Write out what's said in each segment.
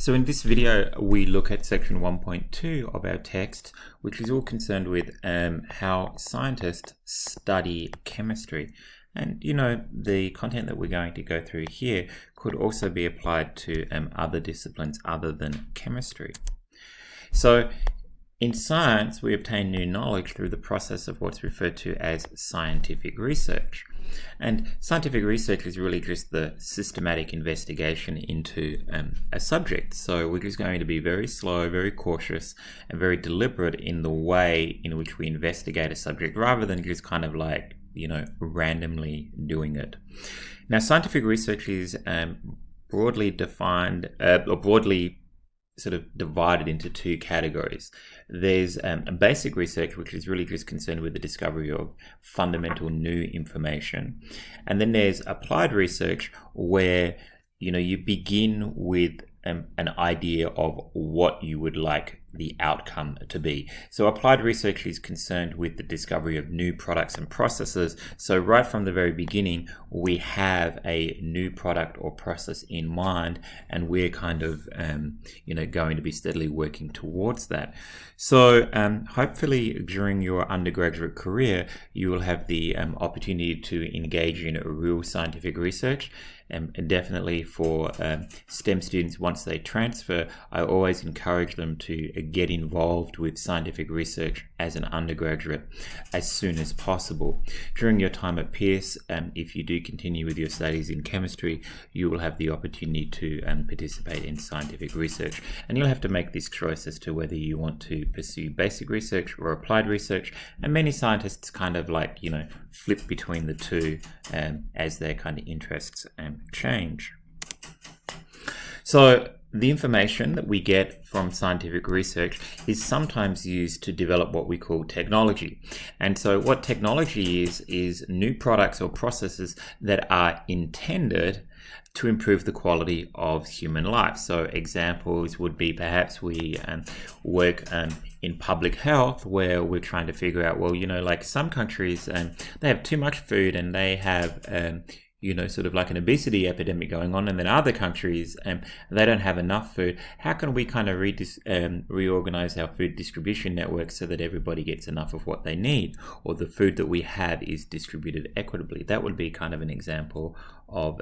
So in this video, we look at section 1.2 of our text, which is all concerned with how scientists study chemistry. And the content that we're going to go through here could also be applied to other disciplines other than chemistry. So in science, we obtain new knowledge through the process of what's referred to as scientific research. And scientific research is really just the systematic investigation into a subject. So we're just going to be very slow, very cautious, and very deliberate in the way in which we investigate a subject, rather than just kind of like, randomly doing it. Now, scientific research is broadly defined, or broadly sort of divided into two categories. There's basic research, which is really just concerned with the discovery of fundamental new information. And then there's applied research, where you begin with an idea of what you would like the outcome to be. So applied research is concerned with the discovery of new products and processes. So right from the very beginning, we have a new product or process in mind, and we're kind of going to be steadily working towards that. So hopefully during your undergraduate career, you will have the opportunity to engage in real scientific research. And definitely for STEM students, once they transfer, I always encourage them to get involved with scientific research as an undergraduate as soon as possible. During your time at Pierce, if you do continue with your studies in chemistry, you will have the opportunity to participate in scientific research. And you'll have to make this choice as to whether you want to pursue basic research or applied research. And many scientists kind of like, flip between the two as their kind of interests change. So the information that we get from scientific research is sometimes used to develop what we call technology. And so what technology is new products or processes that are intended to improve the quality of human life. So examples would be perhaps we work in public health, where we're trying to figure out, well, like some countries, they have too much food and they have sort of like an obesity epidemic going on, and then other countries, they don't have enough food. How can we kind of reorganize our food distribution network so that everybody gets enough of what they need, or the food that we have is distributed equitably? That would be kind of an example of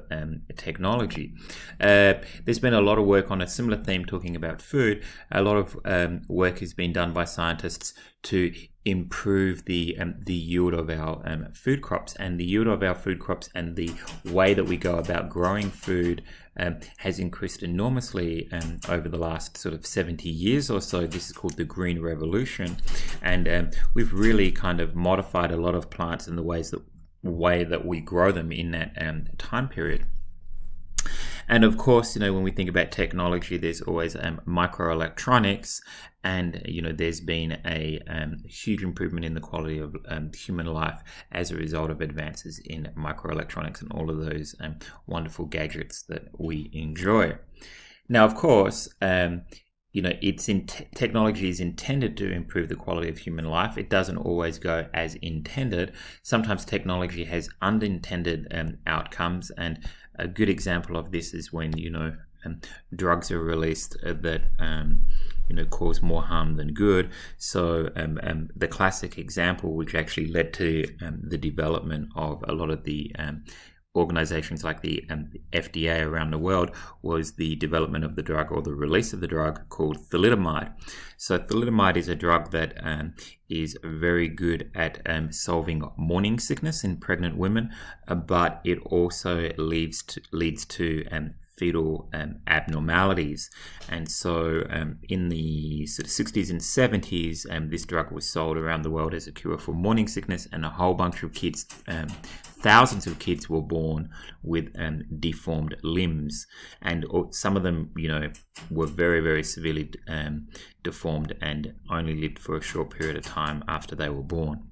technology. There's been a lot of work on a similar theme talking about food. A lot of work has been done by scientists to improve the yield of our food crops, and the yield of our food crops and the way that we go about growing food has increased enormously over the last sort of 70 years or so. This is called the Green Revolution, and we've really kind of modified a lot of plants in the way that we grow them in that time period. And of course, when we think about technology, there's always microelectronics, and there's been a huge improvement in the quality of human life as a result of advances in microelectronics and all of those wonderful gadgets that we enjoy. Now, of course, technology is intended to improve the quality of human life. It doesn't always go as intended. Sometimes technology has unintended outcomes, and a good example of this is when drugs are released that cause more harm than good. So the classic example, which actually led to the development of a lot of the organizations like the FDA around the world, was the development of the drug, or the release of the drug, called thalidomide. So thalidomide is a drug that is very good at solving morning sickness in pregnant women, but it also leads to fetal abnormalities. And so in the sort of 60s and 70s, this drug was sold around the world as a cure for morning sickness, and a whole bunch of kids, thousands of kids, were born with deformed limbs, and some of them were very, very severely deformed and only lived for a short period of time after they were born.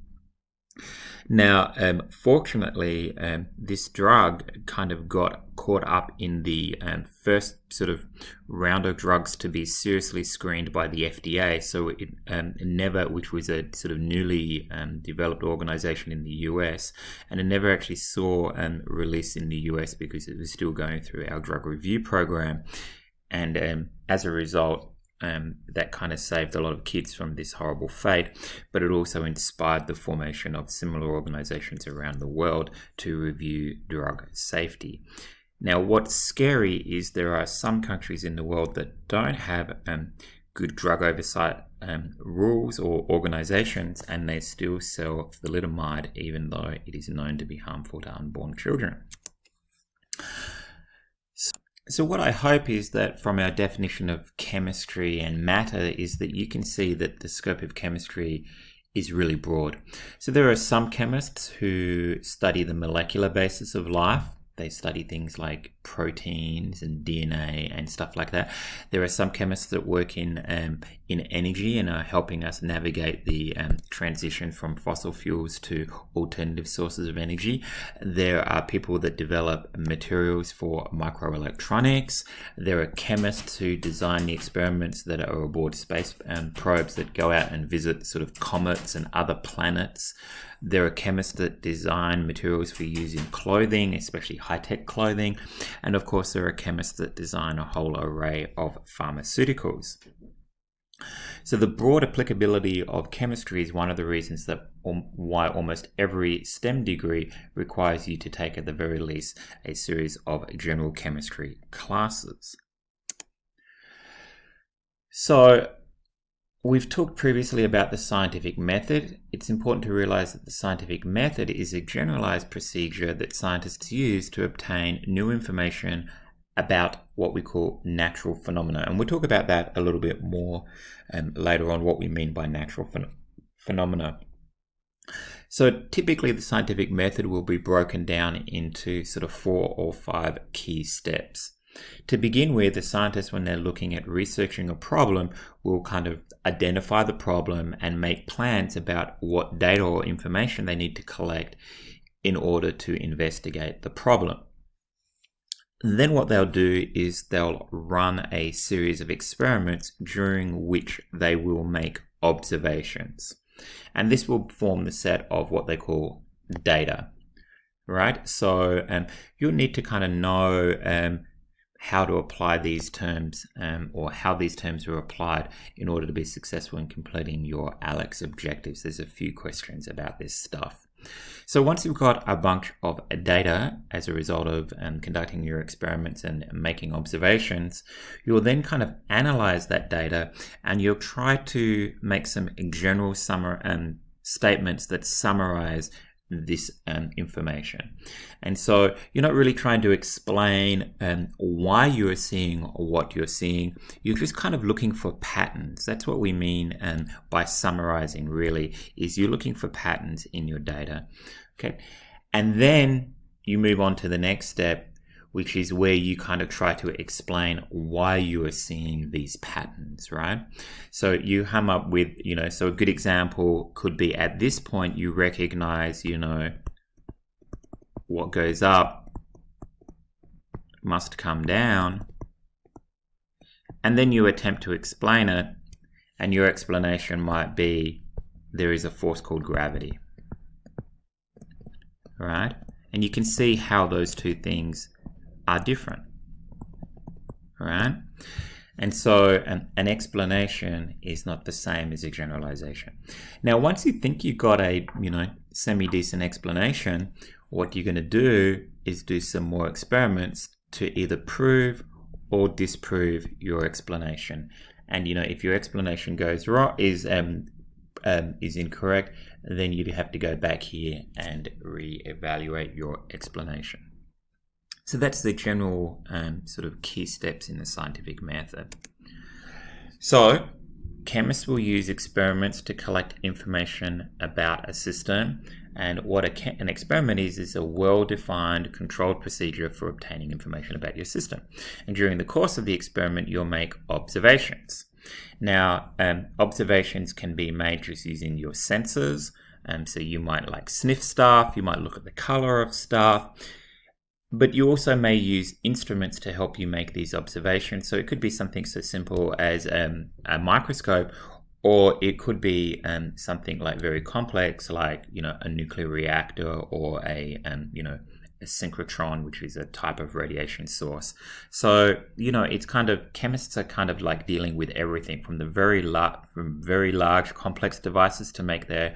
Now, fortunately, this drug kind of got caught up in the first sort of round of drugs to be seriously screened by the FDA. So it never, which was a sort of newly developed organization in the US, and it never actually saw release in the US because it was still going through our drug review program. And as a result, that kind of saved a lot of kids from this horrible fate, but it also inspired the formation of similar organizations around the world to review drug safety. Now, what's scary is there are some countries in the world that don't have good drug oversight rules or organizations, and they still sell thalidomide even though it is known to be harmful to unborn children. So what I hope is that from our definition of chemistry and matter is that you can see that the scope of chemistry is really broad. So there are some chemists who study the molecular basis of life. They study things like proteins and DNA and stuff like that. There are some chemists that work in energy and are helping us navigate the transition from fossil fuels to alternative sources of energy. There are people that develop materials for microelectronics. There are chemists who design the experiments that are aboard space probes that go out and visit sort of comets and other planets. There are chemists that design materials for use in clothing, especially high-tech clothing. And of course, there are chemists that design a whole array of pharmaceuticals. So the broad applicability of chemistry is one of the reasons that why almost every STEM degree requires you to take at the very least a series of general chemistry classes. So we've talked previously about the scientific method. It's important to realize that the scientific method is a generalized procedure that scientists use to obtain new information about what we call natural phenomena. And we'll talk about that a little bit more later on, what we mean by natural phenomena. So typically the scientific method will be broken down into sort of 4 or 5 key steps. To begin with, the scientists, when they're looking at researching a problem, will kind of identify the problem and make plans about what data or information they need to collect in order to investigate the problem. Then what they'll do is they'll run a series of experiments during which they will make observations. And this will form the set of what they call data, right? So you'll need to kind of know how to apply these terms or how these terms are applied in order to be successful in completing your ALEX objectives. There's a few questions about this stuff. So once you've got a bunch of data as a result of conducting your experiments and making observations, you'll then kind of analyze that data and you'll try to make some general statements that summarize this information. And so you're not really trying to explain why you're seeing what you're seeing. You're just kind of looking for patterns. That's what we mean by summarizing, really, is you're looking for patterns in your data. Okay, and then you move on to the next step, which is where you kind of try to explain why you are seeing these patterns, right? So you come up with, so a good example could be at this point you recognize, what goes up must come down, and then you attempt to explain it, and your explanation might be there is a force called gravity, right? And you can see how those two things are different, right? And so an explanation is not the same as a generalization. Now, once you think you've got a semi-decent explanation, what you're going to do is do some more experiments to either prove or disprove your explanation. And if your explanation goes wrong, is incorrect, then you'd have to go back here and reevaluate your explanation. So that's the general sort of key steps in the scientific method. So chemists will use experiments to collect information about a system, and what an experiment is a well-defined controlled procedure for obtaining information about your system. And during the course of the experiment, you'll make observations. Now, observations can be made just using your senses. So you might sniff stuff, you might look at the color of stuff, but you also may use instruments to help you make these observations. So it could be something so simple as a microscope, or it could be something very complex, like a nuclear reactor or a a synchrotron, which is a type of radiation source. So, it's kind of, chemists are kind of like dealing with everything from the very large complex devices to make their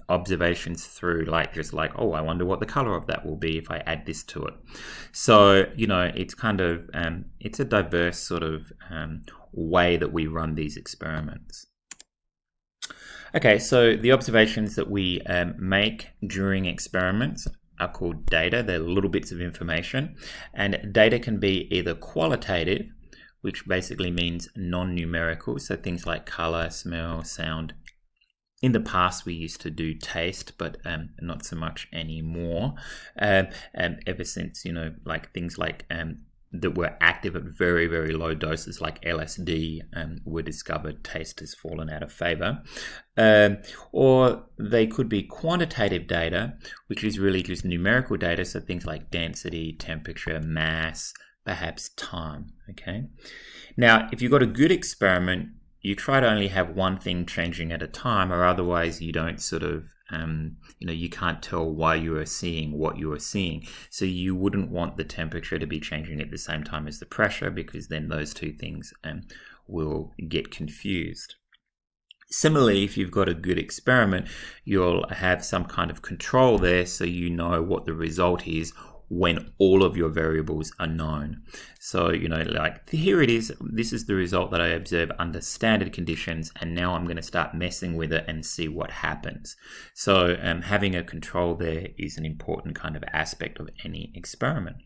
observations through oh, I wonder what the color of that will be if I add this to it. So, it's kind of, it's a diverse sort of way that we run these experiments. Okay, so the observations that we make during experiments are called data. They're little bits of information, and data can be either qualitative, which basically means non-numerical, so things like color, smell, sound. In the past, we used to do taste, but not so much anymore. Ever since, things like that were active at very, very low doses, like LSD, were discovered, taste has fallen out of favor. Or they could be quantitative data, which is really just numerical data, so things like density, temperature, mass, perhaps time. Okay. Now, if you've got a good experiment, you try to only have one thing changing at a time, or otherwise you don't sort of you can't tell why you are seeing what you are seeing. So you wouldn't want the temperature to be changing at the same time as the pressure, because then those two things will get confused. Similarly, if you've got a good experiment, you'll have some kind of control there, so you know what the result is when all of your variables are known. So, here it is, this is the result that I observe under standard conditions, and now I'm going to start messing with it and see what happens. So having a control there is an important kind of aspect of any experiment.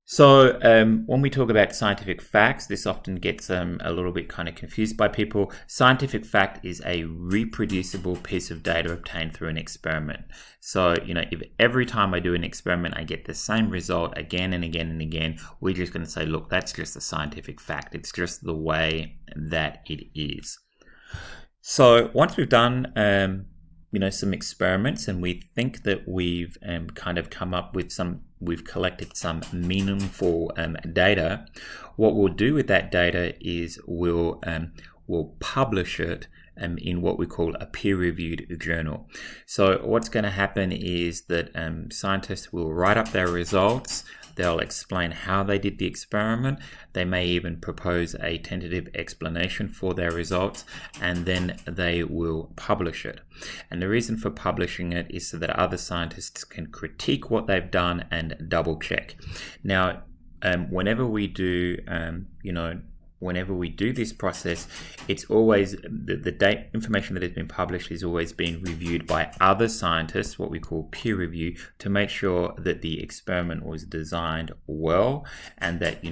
So when we talk about scientific facts, this often gets a little bit kind of confused by people. Scientific fact is a reproducible piece of data obtained through an experiment. So, if every time I do an experiment, I get the same result again and again and again, we're just going to say, look, that's just a scientific fact. It's just the way that it is. So once we've done some experiments, and we think that we've kind of come up with we've collected some meaningful data, what we'll do with that data is we'll publish it in what we call a peer-reviewed journal. So what's going to happen is that scientists will write up their results. They'll explain how they did the experiment. They may even propose a tentative explanation for their results, and then they will publish it. And the reason for publishing it is so that other scientists can critique what they've done and double check. Now, whenever we do this process, it's always the information that has been published is always being reviewed by other scientists, what we call peer review, to make sure that the experiment was designed well, and that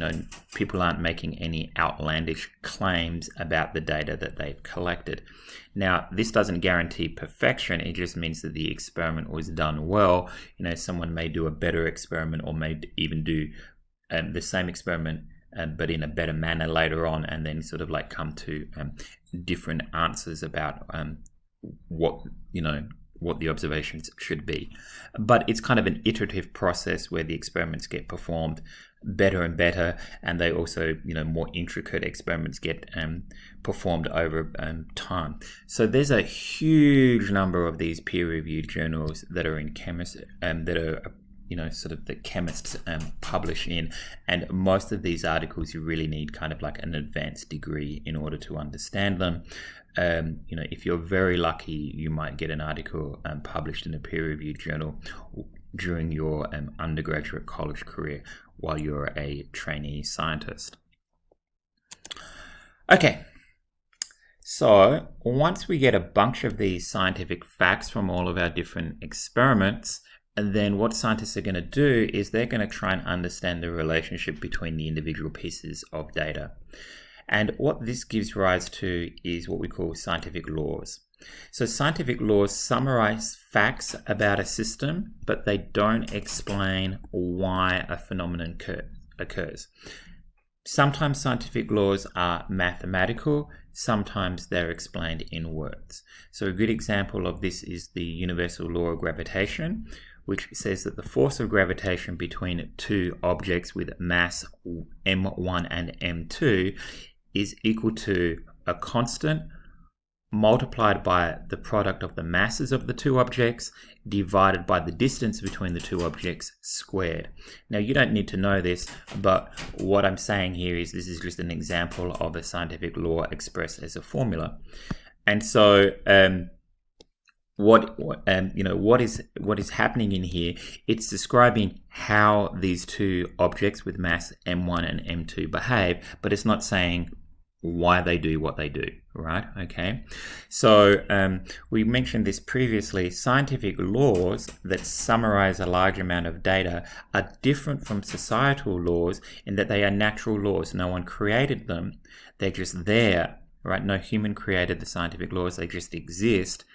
people aren't making any outlandish claims about the data that they've collected. Now, this doesn't guarantee perfection. It just means that the experiment was done well. Someone may do a better experiment, or may even do the same experiment but in a better manner later on, and then sort of come to different answers about what the observations should be. But it's kind of an iterative process where the experiments get performed better and better, and they also, more intricate experiments get performed over time. So there's a huge number of these peer-reviewed journals that are in Chemists, that are sort of the chemists publish in, and most of these articles you really need kind of like an advanced degree in order to understand them. If you're very lucky, you might get an article published in a peer-reviewed journal during your undergraduate college career while you're a trainee scientist. Okay, so once we get a bunch of these scientific facts from all of our different experiments, and then what scientists are going to do is they're going to try and understand the relationship between the individual pieces of data. And what this gives rise to is what we call scientific laws. So scientific laws summarize facts about a system, but they don't explain why a phenomenon occurs. Sometimes scientific laws are mathematical, sometimes they're explained in words. So a good example of this is the universal law of gravitation, which says that the force of gravitation between two objects with mass m1 and m2 is equal to a constant multiplied by the product of the masses of the two objects divided by the distance between the two objects squared. Now, you don't need to know this, but what I'm saying here is this is just an example of a scientific law expressed as a formula. And so what is happening in here, it's describing how these two objects with mass m1 and m2 behave, but it's not saying why they do what they do, right? Okay, so we mentioned this previously. Scientific laws that summarize a large amount of data are different from societal laws in that they are natural laws. No one created them, they're just there, right? No human created the scientific laws, they just exist.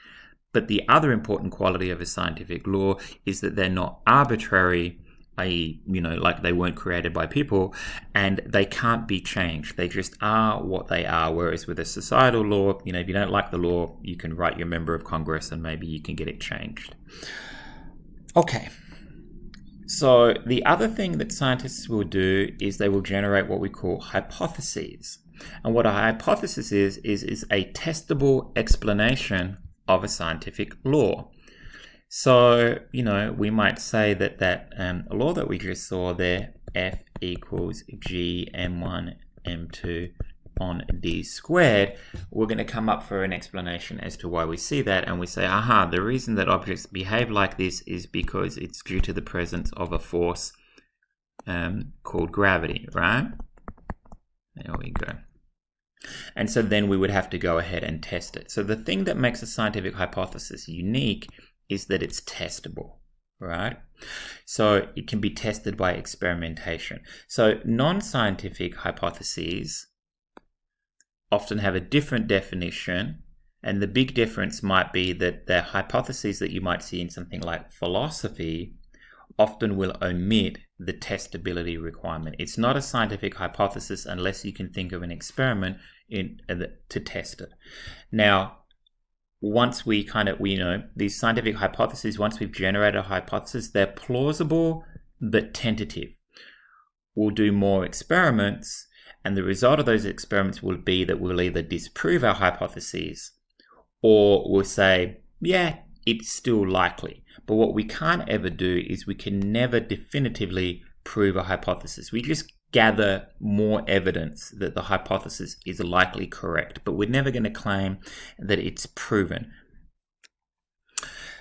But the other important quality of a scientific law is that they're not arbitrary, i.e., like they weren't created by people, and they can't be changed. They just are what they are. Whereas with a societal law, if you don't like the law, you can write your member of Congress and maybe you can get it changed. Okay. So the other thing that scientists will do is they will generate what we call hypotheses. And what a hypothesis is a testable explanation of a scientific law. So, we might say that law that we just saw there, F equals G m1 m2 on d squared, we're going to come up for an explanation as to why we see that, and we say, aha, the reason that objects behave like this is because it's due to the presence of a force called gravity, right? There we go. And so then we would have to go ahead and test it. So the thing that makes a scientific hypothesis unique is that it's testable, right? So it can be tested by experimentation. So non-scientific hypotheses often have a different definition, and the big difference might be that the hypotheses that you might see in something like philosophy often will omit the testability requirement. It's not a scientific hypothesis unless you can think of an experiment to test it. Now, once we these scientific hypotheses, once we've generated a hypothesis, they're plausible but tentative. We'll do more experiments, and the result of those experiments will be that we'll either disprove our hypotheses or we'll say, yeah, it's still likely. But what we can't ever do is we can never definitively prove a hypothesis. We just gather more evidence that the hypothesis is likely correct, but we're never going to claim that it's proven.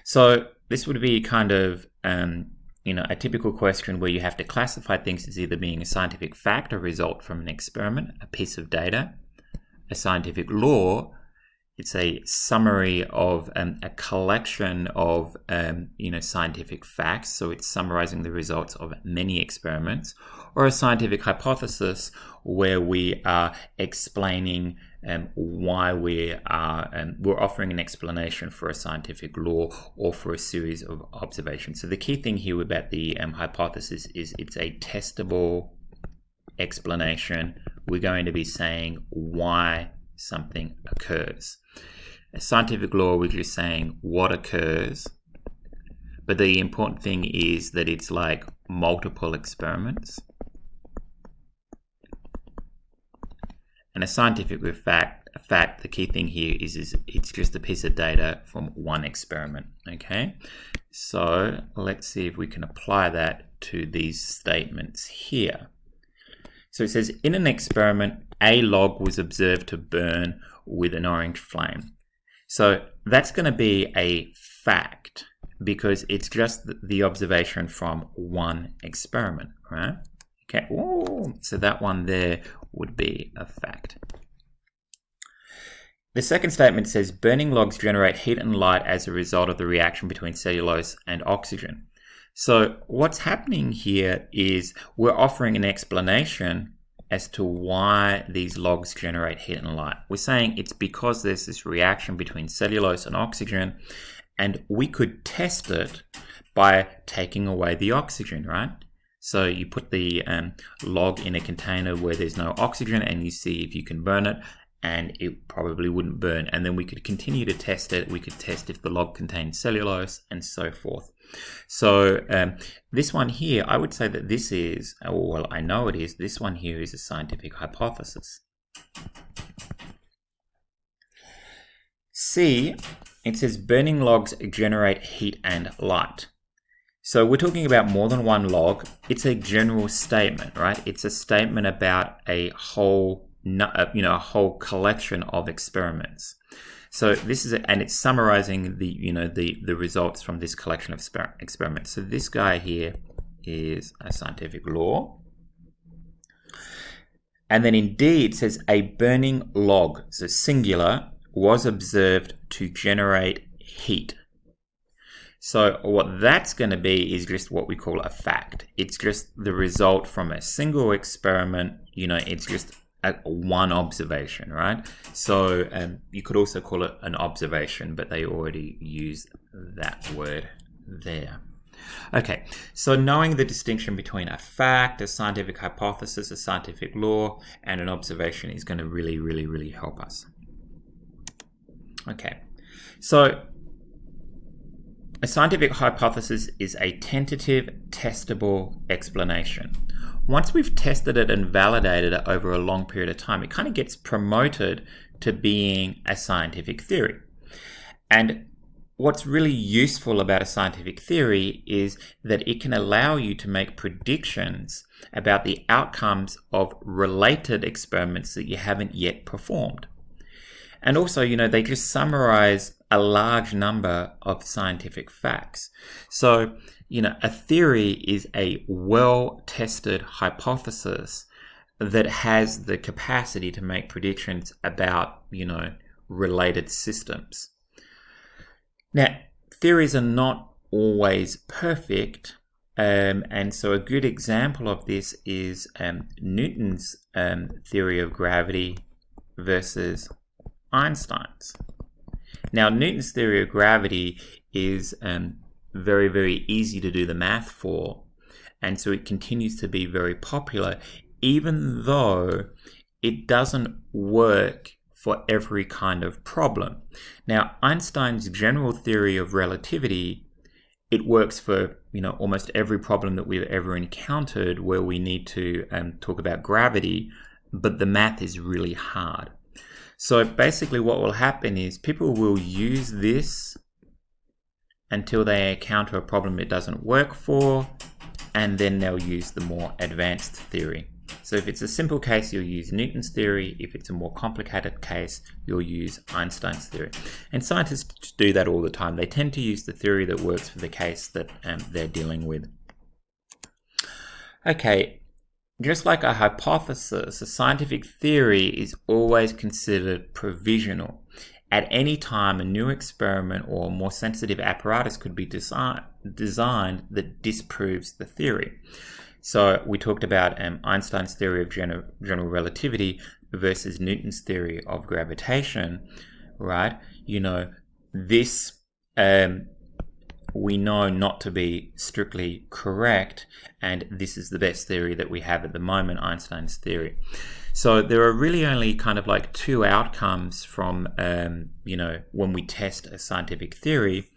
So this would be kind of a typical question where you have to classify things as either being a scientific fact, a result from an experiment, a piece of data, a scientific law. It's a summary of a collection of scientific facts, so it's summarizing the results of many experiments, or a scientific hypothesis where we are explaining why we're offering an explanation for a scientific law or for a series of observations. So the key thing here about the hypothesis is it's a testable explanation. We're going to be saying why something occurs. A scientific law, we're just saying what occurs, but the important thing is that it's like multiple experiments. And a scientific fact, the key thing here is it's just a piece of data from one experiment, okay? So let's see if we can apply that to these statements here. So it says, in an experiment, a log was observed to burn with an orange flame. So that's going to be a fact because it's just the observation from one experiment, right? Okay, ooh, so that one there would be a fact. The second statement says, burning logs generate heat and light as a result of the reaction between cellulose and oxygen. So what's happening here is we're offering an explanation as to why these logs generate heat and light. We're saying it's because there's this reaction between cellulose and oxygen, and we could test it by taking away the oxygen, right? So you put the log in a container where there's no oxygen and you see if you can burn it, and it probably wouldn't burn. And then we could continue to test it. We could test if the log contains cellulose and so forth. So this one here, I would say that this is, well, I know it is, this one here is a scientific hypothesis. C, it says burning logs generate heat and light. So we're talking about more than one log. It's a general statement, right? It's a statement about a whole, a whole collection of experiments. So this is, and it's summarizing the results from this collection of experiments. So this guy here is a scientific law. And then in D, it says a burning log, so singular, was observed to generate heat. So what that's going to be is just what we call a fact. It's just the result from a single experiment. It's just one observation, right? So you could also call it an observation, but they already use that word there. Okay, so knowing the distinction between a fact, a scientific hypothesis, a scientific law, and an observation is going to really, really, really help us. Okay, so a scientific hypothesis is a tentative, testable explanation. Once we've tested it and validated it over a long period of time, it kind of gets promoted to being a scientific theory. And what's really useful about a scientific theory is that it can allow you to make predictions about the outcomes of related experiments that you haven't yet performed. And also, they just summarize a large number of scientific facts. So, a theory is a well-tested hypothesis that has the capacity to make predictions about, related systems. Now, theories are not always perfect, and so a good example of this is Newton's theory of gravity versus Einstein's. Now, Newton's theory of gravity is very, very easy to do the math for, and so it continues to be very popular, even though it doesn't work for every kind of problem. Now, Einstein's general theory of relativity, it works for almost every problem that we've ever encountered where we need to talk about gravity, but the math is really hard. So basically what will happen is people will use this until they encounter a problem it doesn't work for, and then they'll use the more advanced theory. So if it's a simple case, you'll use Newton's theory. If it's a more complicated case, you'll use Einstein's theory. And scientists do that all the time. They tend to use the theory that works for the case that they're dealing with. Okay. Just like a hypothesis, a scientific theory is always considered provisional. At any time, a new experiment or more sensitive apparatus could be designed that disproves the theory. So we talked about Einstein's theory of general relativity versus Newton's theory of gravitation, right? This we know not to be strictly correct, and this is the best theory that we have at the moment, Einstein's theory. So there are really only kind of like two outcomes from, when we test a scientific theory.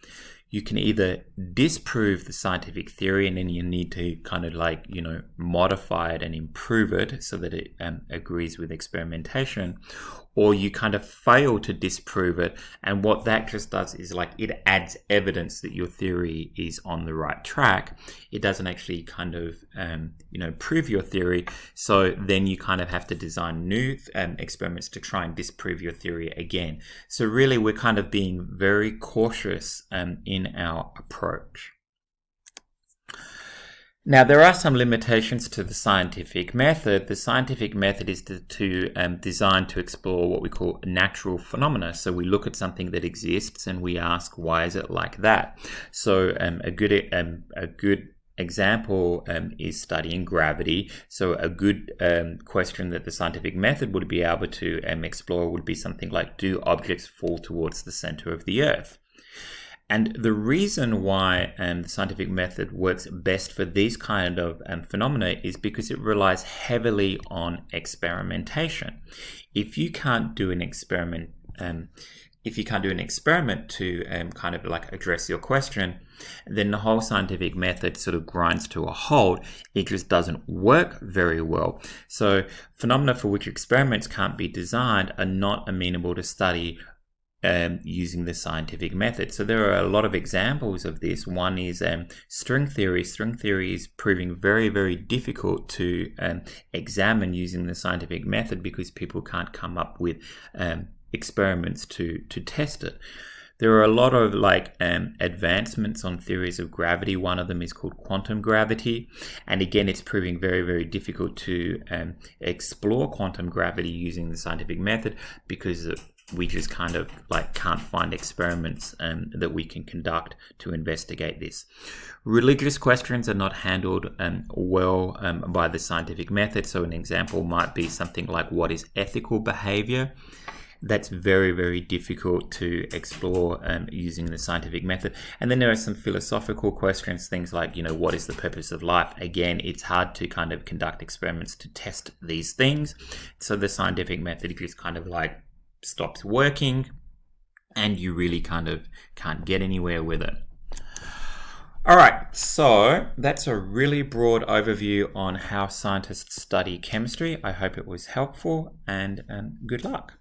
You can either disprove the scientific theory, and then you need to kind of like, modify it and improve it so that it agrees with experimentation, or you kind of fail to disprove it. And what that just does is like it adds evidence that your theory is on the right track. It doesn't actually kind of, prove your theory. So then you kind of have to design new experiments to try and disprove your theory again. So really we're kind of being very cautious in our approach. Now, there are some limitations to the scientific method. The scientific method is designed to explore what we call natural phenomena. So we look at something that exists and we ask, why is it like that? So a good example is studying gravity. So a good question that the scientific method would be able to explore would be something like, do objects fall towards the center of the Earth? And the reason why the scientific method works best for these kind of phenomena is because it relies heavily on experimentation. If you can't do an experiment, to kind of like address your question, then the whole scientific method sort of grinds to a halt. It just doesn't work very well. So phenomena for which experiments can't be designed are not amenable to study using the scientific method. So there are a lot of examples of this. One is string theory. String theory is proving very, very difficult to examine using the scientific method because people can't come up with experiments to test it. There are a lot of advancements on theories of gravity. One of them is called quantum gravity. And again, it's proving very, very difficult to explore quantum gravity using the scientific method because we just kind of can't find experiments that we can conduct to investigate this. Religious questions are not handled well by the scientific method. So an example might be something like, what is ethical behavior? That's very, very difficult to explore using the scientific method. And then there are some philosophical questions, things like, what is the purpose of life? Again, it's hard to kind of conduct experiments to test these things. So the scientific method just kind of stops working and you really kind of can't get anywhere with it. All right, so that's a really broad overview on how scientists study chemistry. I hope it was helpful and good luck.